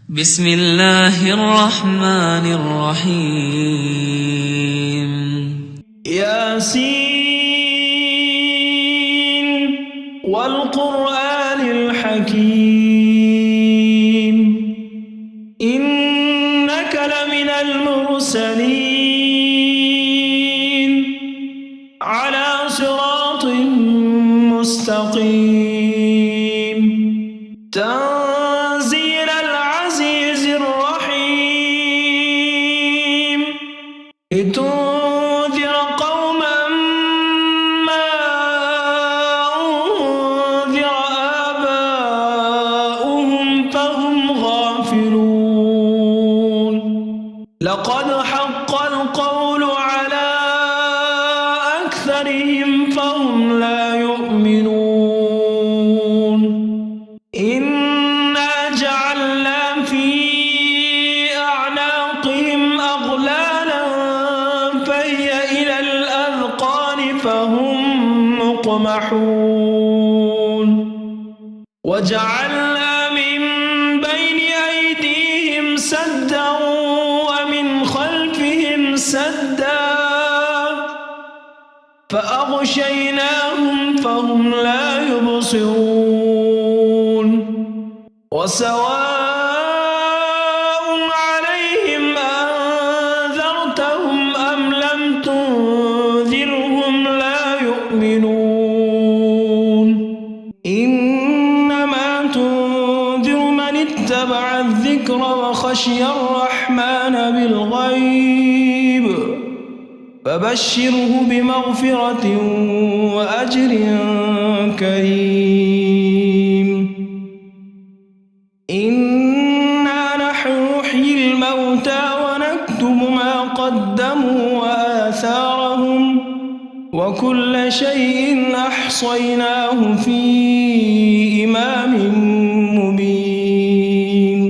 بسم الله الرحمن الرحيم ياسين والقرآن الحكيم إنك لمن المرسلين على صراط مستقيم تنزيل العزيز الرحيم لتنذر قوما ما أنذر آباؤهم فهم غافلون لقد حق القول على أكثرهم فهم لا يؤمنون إنا جعلنا في أعناقهم أغلالا فهي إلى الأذقان فهم مقمحون وجعلنا من بين أيديهم سدا ومن خلفهم سدا فأغشيناهم فهم لا يبصرون وسواء عليهم أنذرتهم أم لم تنذرهم لا يؤمنون إنما تنذر من اتبع الذكر وخشي الرحمن بالغيب فبشره بمغفرة وأجر كريم إنا نحن نحيي الموتى ونكتب ما قدموا وآثارهم وكل شيء أحصيناه في إمام مبين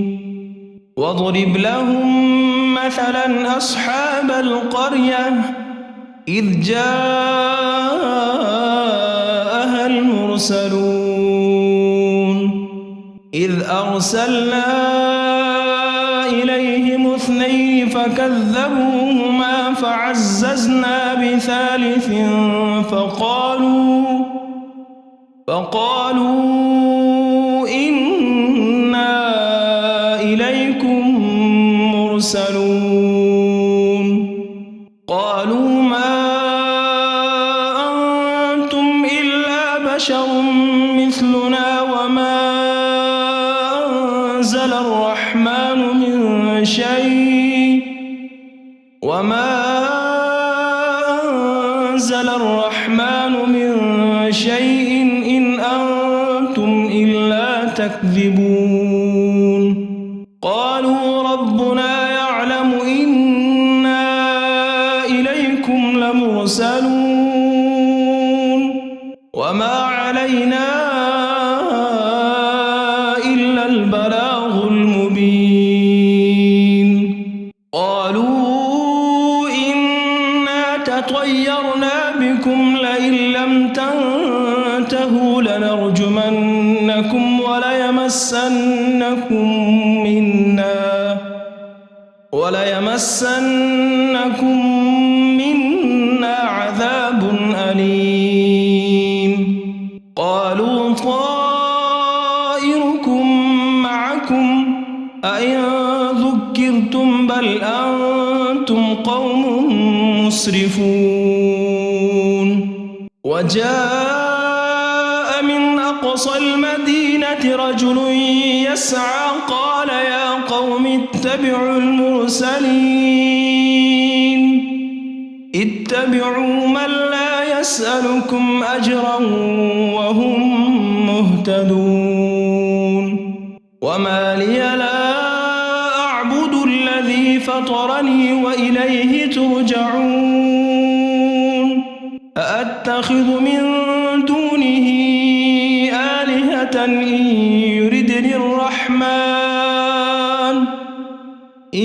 واضرب لهم مثلا أصحاب القرية إذ جاءها المرسلون إذ أرسلنا إليهم 2 فكذبوهما فعززنا بثالث فقالوا إنا إليكم مرسلون قالوا ما أنتم إلا بشر مثلنا وما أنزل الرحمن من شيء إن أنتم إلا تكذبون قالوا ربنا يعلم إنا إليكم لمرسلون وما علينا إلا البلاغ المبين قالوا إنا تطيرنا بكم لئن لم تنتهوا لنرجمنكم وليمسنكم منا عذاب أليم قالوا طائركم معكم أئن ذكرتم بل أنتم قوم مسرفون وجاء من أقصى المدينة رجل يسعى قال يا قوم اتبعوا المرسلين اتبعوا من لا يسألكم أجرا وهم مهتدون وما لي لا أعبد الذي فطرني وإليه ترجعون أأتخذ من دونه آلهة إن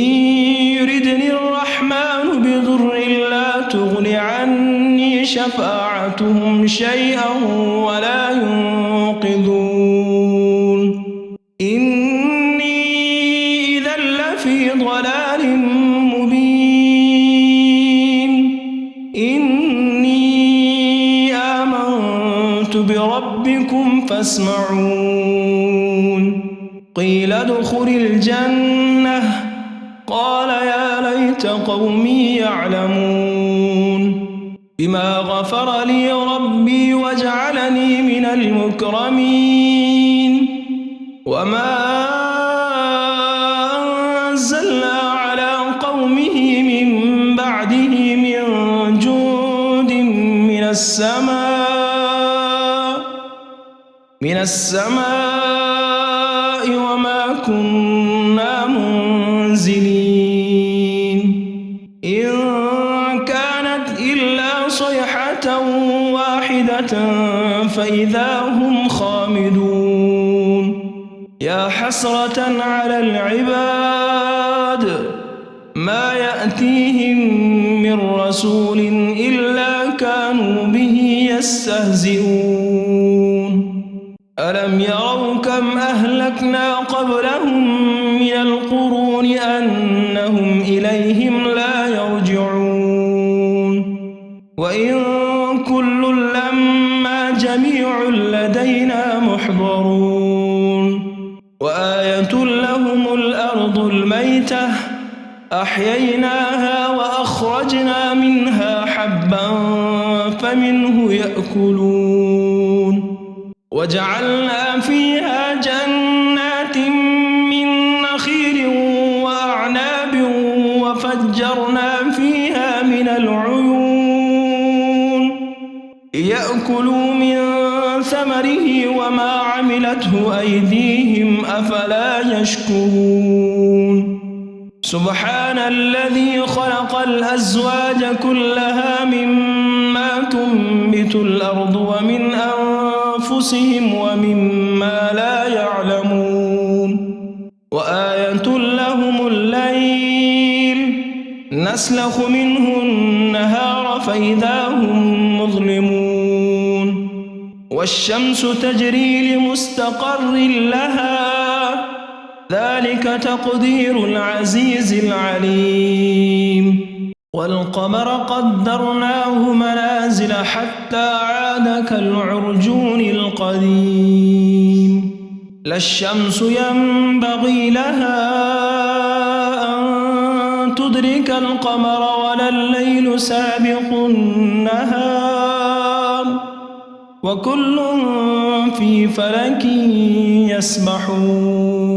يردني الرحمن بضر لا تغن عني شفاعتهم شيئا ولا ينقذون إني لفي ضلال مبين إني آمنت بربكم فاسمعون قيل ادخل الجنة قال يا ليت قومي يعلمون بما غفر لي ربي وجعلني من المكرمين وما أنزلنا على قومه من بعده من جند من السماء وما كنا منزلين إن كانت إلا صيحة واحدة فإذا هم خامدون يا حسرة على العباد ما يأتيهم من رسول إلا كانوا به يستهزئون ألم يروا كم أهلكنا قبلهم من القرون أنهم إليهم لا يرجعون وإن كل لما جميع لدينا محضرون وآية لهم الأرض الميتة أحييناها وأخرجنا منها حبا فمنه يأكلون وجعلنا فيها جنات من نخيل وأعناب وفجرنا فيها من العيون ليأكلوا من ثمره وما عملته أيديهم أفلا يشكرون سبحان الذي خلق الأزواج كلها مما تنبت الأرض ومن أنفسهم ومما لا يعلمون وآية لهم الليل نسلخ منه النهار فإذا هم مظلمون والشمس تجري لمستقر لها ذلك تقدير العزيز العليم والقمر قدرناه منازل حتى عاد كالعرجون القديم لا الشمس ينبغي لها أن تدرك القمر ولا الليل سابق النهار وكل في فلك يسبحون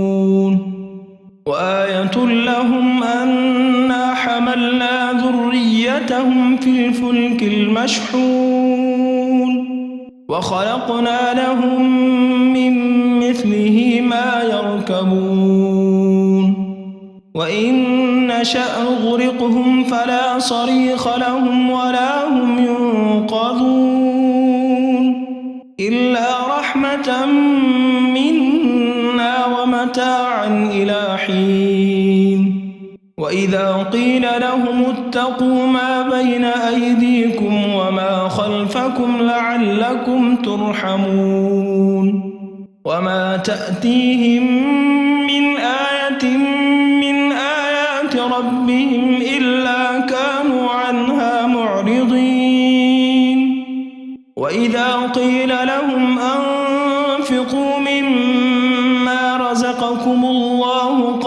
وآية لهم أنا حملنا ذريتهم في الفلك المشحون وخلقنا لهم من مثله ما يركبون وإن نشأ نغرقهم فلا صريخ لهم ولا هم ينقذون إلا رحمة منا ومتاعا إلى حين وإذا قيل لهم اتقوا ما بين أيديكم وما خلفكم لعلكم ترحمون وما تأتيهم من آية من آيات ربهم إلا كانوا عنها معرضين وإذا قيل لهم أنفقوا مما رزقكم الله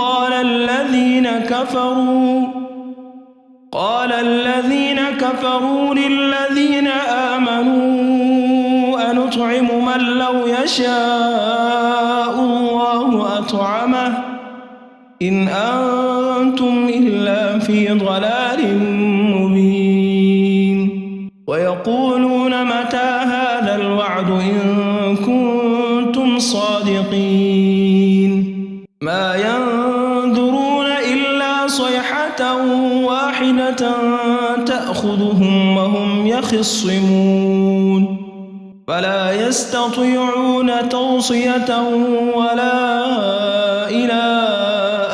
قال الذين كفروا للذين آمنوا أنطعم من لو يشاء الله أطعمه إن أنتم إلا في ضلال مبين ويقولون متى هذا الوعد إن كنتم صادقين ما ينظرون إلا صيحة واحدة تأخذهم وهم يخصمون فلا يستطيعون توصية ولا إلى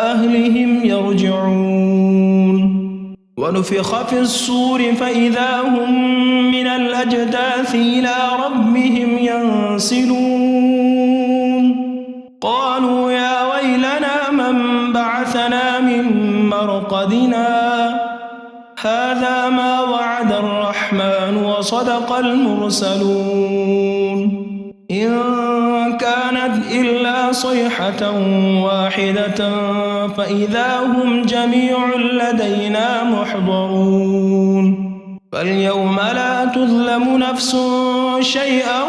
أهلهم يرجعون ونفخ في الصور فإذا هم من الأجداث إلى ربهم ينسلون قالوا يا ويلنا من بعث بعثنا من مرقدنا هذا ما وعد الرحمن وصدق المرسلون إن كانت إلا صيحة واحدة فإذا هم جميع لدينا محضرون فاليوم لا تظلم نفس شيئا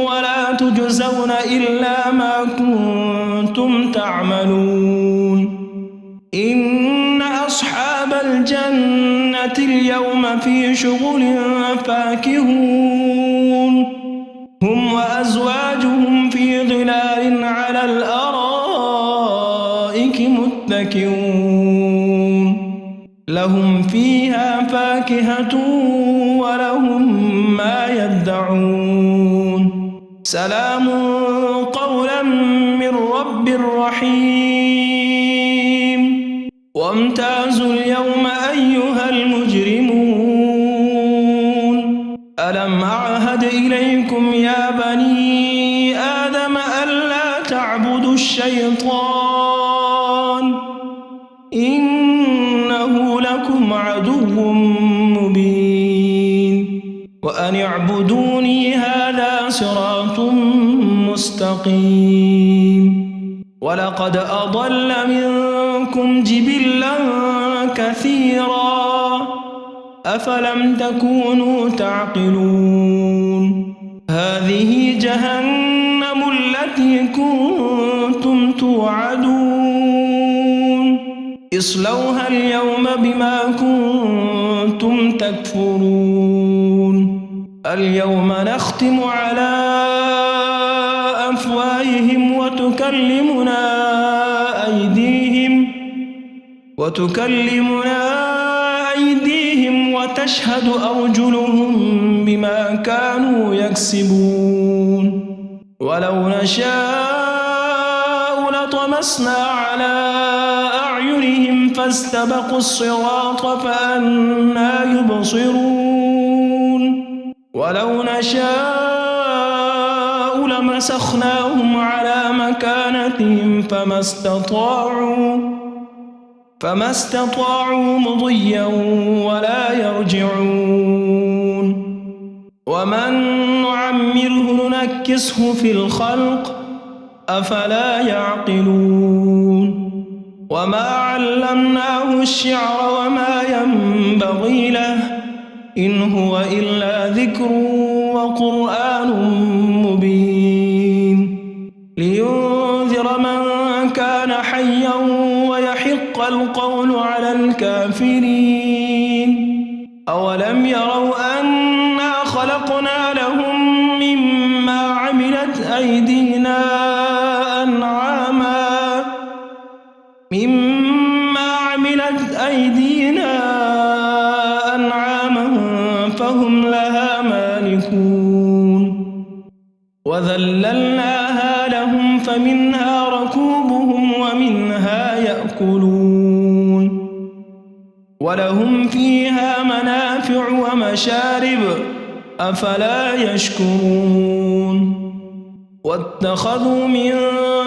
ولا تجزون إلا ما كنتم تعملون إن أصحاب الجنة اليوم في شغل فاكهون هم وأزواجهم في ظلال على الأرائك متكئون لهم فيها فاكهة ولهم ما يدعون سلام قولا من رب رحيم وامتازوا اليوم أيها المجرمون ألم أعهد إليكم يا بني آدم ألا تعبدوا الشيطان إنه لكم عدو مبين وأن اعبدوني هذا صراط مستقيم ولقد أضل منكم جبلا كثيرا أفلم تكونوا تعقلون هذه جهنم التي كنتم توعدون اصلوها اليوم بما كنتم تكفرون اليوم نختم على أفواههم وتكلمنا أيديهم وتشهد أرجلهم بما كانوا يكسبون ولو نشاء لطمسنا على أعينهم فاستبقوا الصراط فأنى يبصرون ولو نشاء لمسخناهم على مكانتهم فما استطاعوا مضيا ولا يرجعون ومن نعمره ننكسه في الخلق أفلا يعقلون وما علمناه الشعر وما ينبغي له إن هو إلا ذكر وقرآن مبين لينذر من كان حيا ويحق القول على الكافرين أولم يروا أنا خلقنا لهم مما عملت أيدينا أنعاما فهم لها مالكون وذللناها لهم فمنها ركوبهم ومنها يأكلون ولهم فيها منافع ومشارب أفلا يشكرون واتخذوا من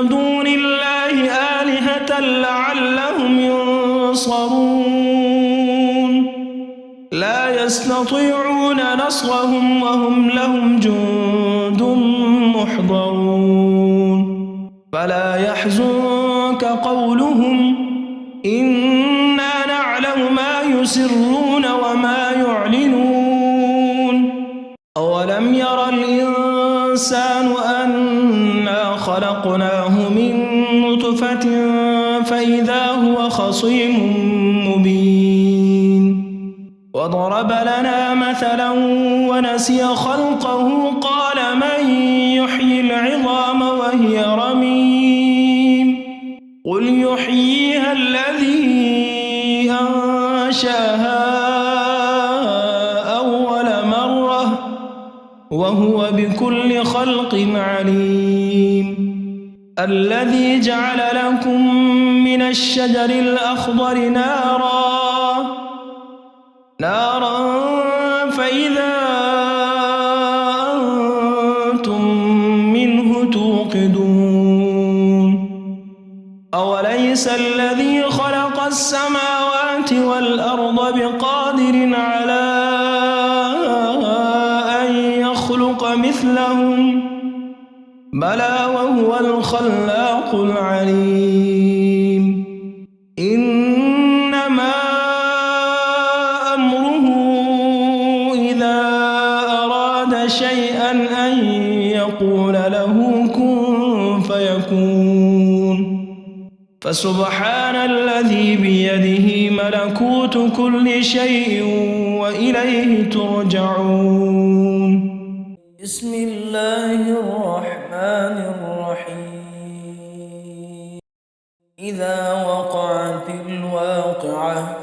دون الله آلهة لعلهم ينصرون لا يستطيعون نصرهم وهم لهم جند محضرون فلا يحزنك قولهم إنا نعلم ما يسرون وما يعلنون أولم ير الإنسان أنا خلقناه من نطفة فإذا هو خصيم مبين وضرب لنا مثلا ونسي خلقه قال من يحيي العظام وهي رميم قل يحييها الذي أنشاها أول مرة وهو بكل خلق عليم الذي جعل لكم من الشجر الأخضر نارا فإذا أنتم منه توقدون أوليس الذي الذي خلق السماوات والأرض بقادر على أن يخلق مثلهم بلى وهو الخلاق العليم إنما أمره إذا أراد شيئا أن يقول له كن فيكون فسبحان الذي بيده ملكوت كل شيء وإليه ترجعون. بسم الله الرحمن الرحيم. إذا وقعت الواقعة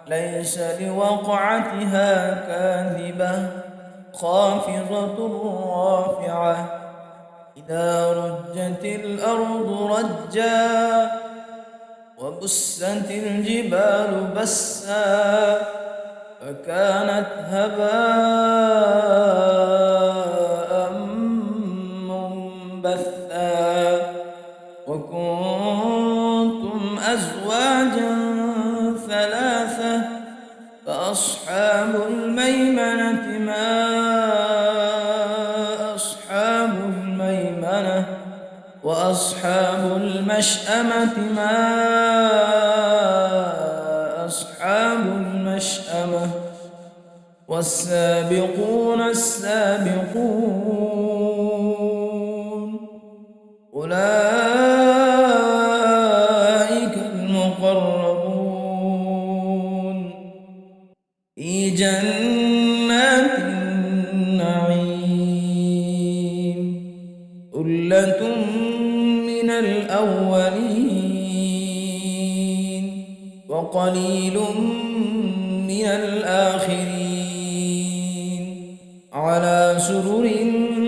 ليس لوقعتها كاذبة خافضة رافعة إذا رجت الأرض رجا وبست الجبال بسا فكانت هباء منبثا وكنتم أزواجا ثلاثة فأصحاب الميمنة ما أصحاب الميمنة وأصحاب المشأمة ما أصحاب المشأمة والسابقون السابقون أولئك المقربون في جنات النعيم ثلة من الأولين وقليل من الآخرين على سرر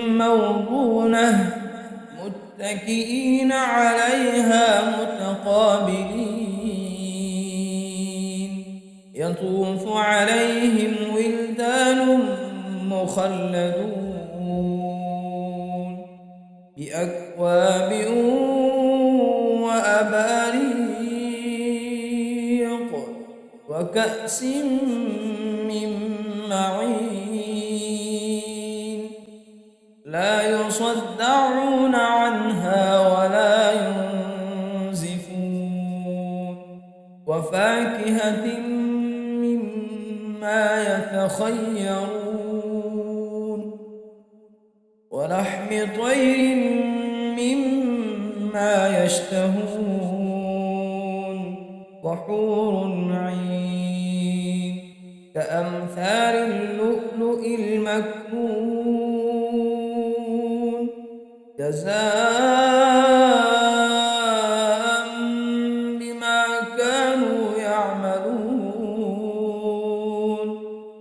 موضونة متكئين عليها متقابلين يطوف عليهم ولدان مخلدون بأكواب وأباريق وكأس من معين لا يصدعون عنها ولا ينزفون وفاكهة مما يتخيرون ولحم طير مما يشتهون وحور عين كأمثال اللؤلؤ المكنون جزاء بما كانوا يعملون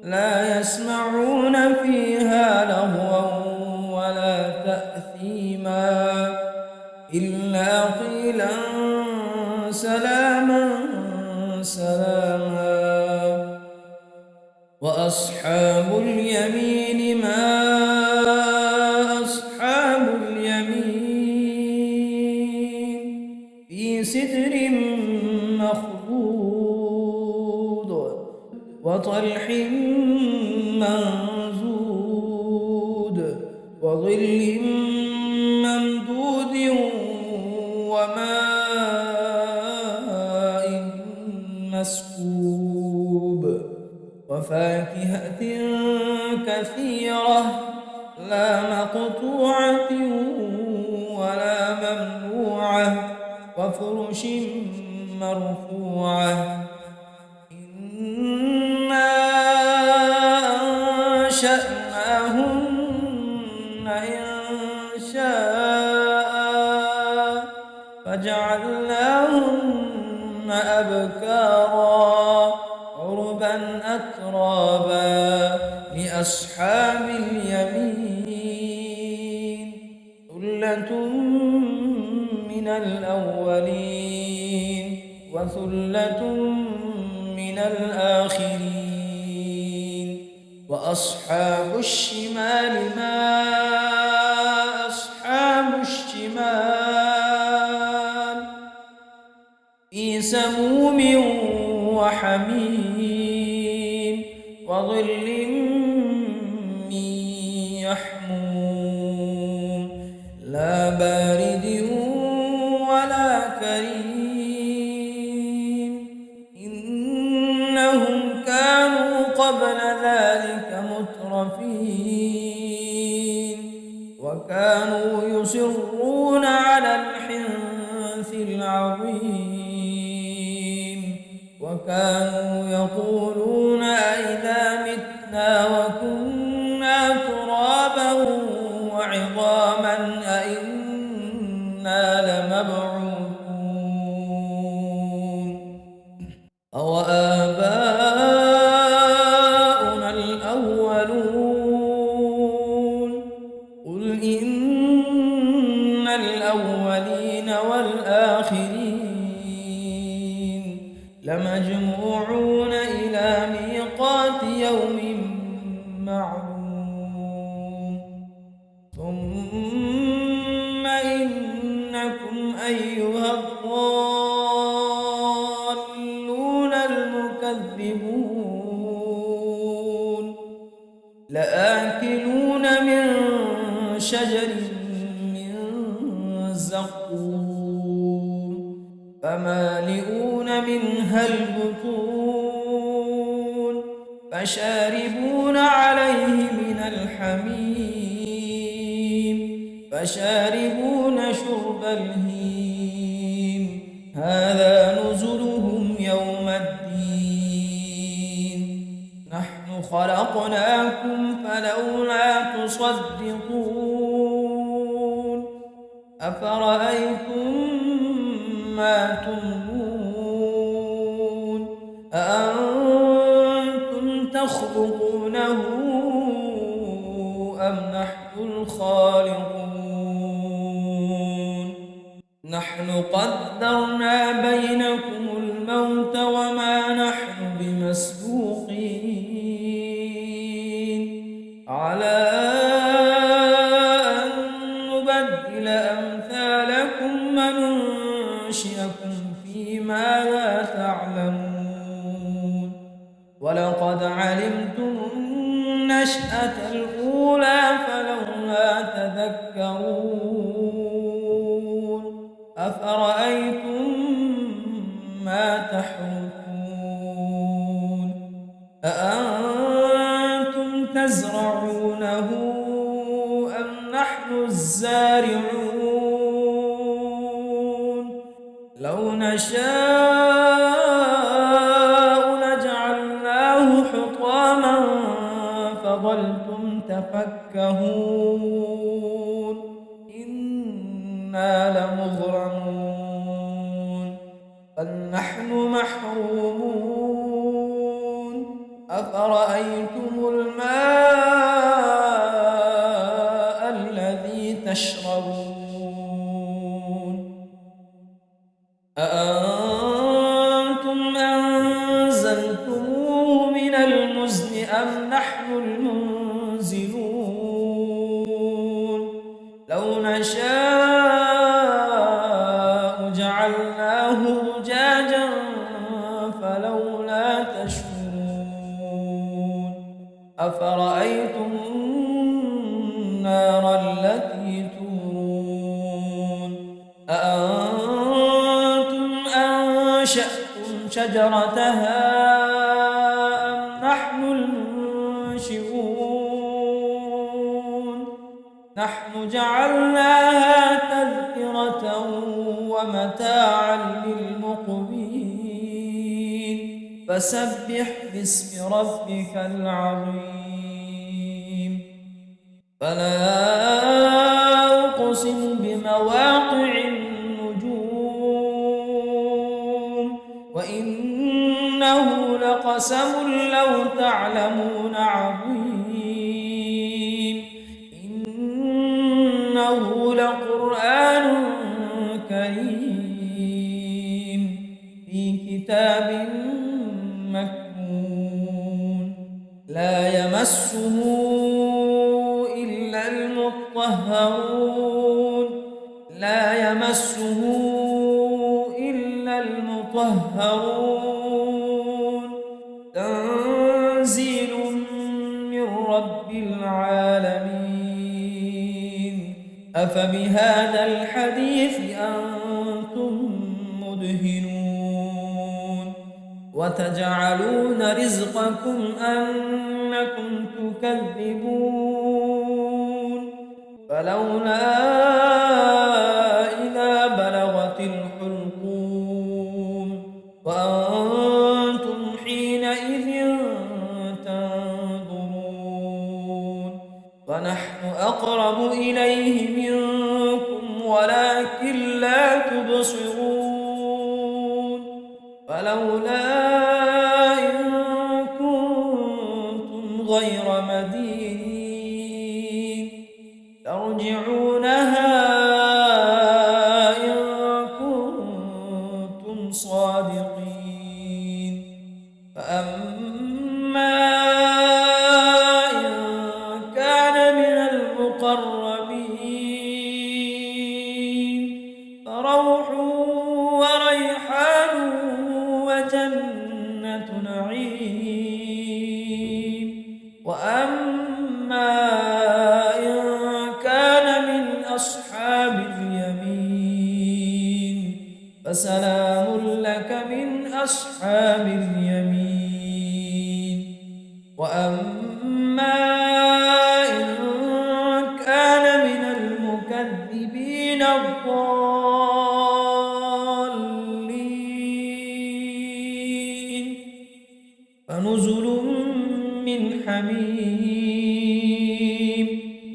لا يسمعون فيها لغوا ولا تأثيما إلا قيلا سلاما سلاما وأصحاب اليمين ما أصحاب اليمين في سدر مخضود وطلح منضود وظل ممدود وماء مسكوب وفاكهة كثيرة لا مقطوعة ولا ممنوعة وفرش مرفوعة إنا أنشأناهن إنشاء فجعلناهن أبكارا عربا أترابا لأصحاب اليمين ثلة من الأولين وثلة من الآخرين وأصحاب الشمال ما أصحاب الشمال في سموم سموم وحميم وظل من يحموم لا بارد ولا كريم إنهم كانوا قبل ذلك مترفين وكانوا يصرون على الحنث العظيم وكانوا يقولون أئذا متنا وكنا ترابا وعظاما أئنا لمبعوثون أوآباؤنا الأولون قل إن الأولين والآخرين لمجموعون إلى ميقات يوم معلوم ثم إنكم أيها الضالون المكذبون لآكلون من شجر من زقوم فمالئون منها البطون فشاربون عليه من الحميم فشاربون شرب الهيم هذا نزلهم يوم الدين نحن خلقناكم فلولا تصدقون أفرأيتم ما تمنون أأنتم تخلقونه أم نحن الخالقون نحن قدرنا بينكم الموت وما نحن بمسبوقين على أن نبدل أمثالكم وننشئكم فيما لا تعلمون ولقد علمتم النشأة الأولى فلولا تذكرون أفرأيتم ما تحرثون أأنتم تزرعونه أم نحن الزارعون لو نشاء لجعلناه حطاما فظلتم تفكهون إنا لمغرمون بل نحن محرومون أفرأيتم الماء الذي تشربون أأنتم أنزلتموه من المزن أم نحن المنزلون لو نشاء جعلناه أجاجا فلولا تشكرون أفرأيتم النار التي تورون أأنتم أنشأتم شجرتها أم نحن المنشئون نحن جعلناها تذكرة ومتاعا للمقوين فسبح باسم ربك العظيم فلا أقسم بمواقع النجوم وإنه لقسم لو تعلمون عظيم إنه لقرآن كريم في كتاب مكنون لا يمسه إلا المطهرون لا يمسه إلا المطهرون يسخرون تنزيل من رب العالمين أفبهذا الحديث أنتم مدهنون وتجعلون رزقكم أنكم تكذبون فلولا إذا بلغت الحلقوم وأنتم حينئذ تنظرون ونحن أقرب إليه منكم ولكن لا تبصرون فلولا إن كنتم غير مدينين ترجعونها إن كنتم صادقين فأما إن كان من المقربين فروح وريحان وجنة نعيم وأما إن كان من أصحاب اليمين فسلام لك من أصحاب اليمين وأما إن كان من المكذبين الضالين فنزل من حميم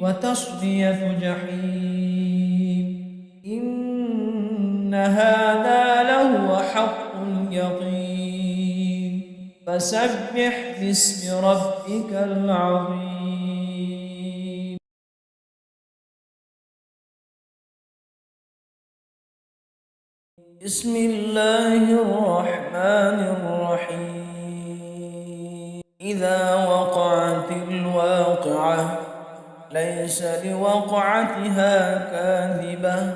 وتصلية جحيم إن هذا لهو حق اليقين فسبح باسم ربك العظيم. بسم الله الرحمن الرحيم إذا وقعت الواقعة ليس لوقعتها كاذبة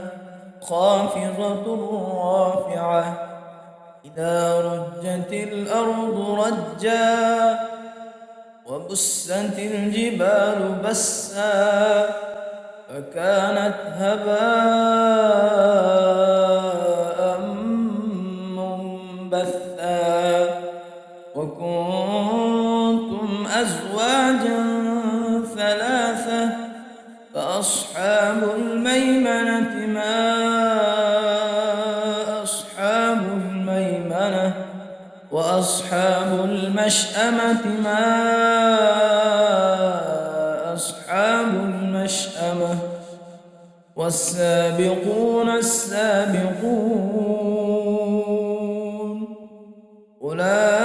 خافضة رافعة إذا رجت الأرض رجا وبست الجبال بسا فكانت هباء منبثا وكنتم أزواجا ثلاثة فأصحاب الميمنة ما أصحاب الميمنة وأصحاب المشأمة ما أصحاب المشأمة والسابقون السابقون أولئك